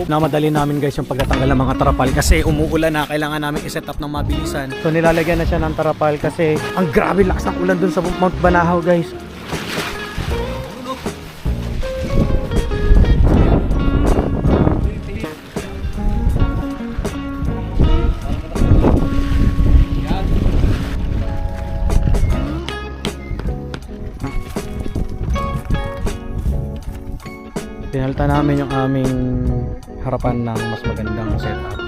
Namadali namin guys yung pagtatanggal ng mga tarapal kasi umuulan na, kailangan namin i-set up ng mabilisan. So nilalagyan na siya ng tarapal kasi ang grabe lakas ng ulan dun sa Mount Banahaw guys. Pinalitan namin yung aming harapan ng mas magandang setup.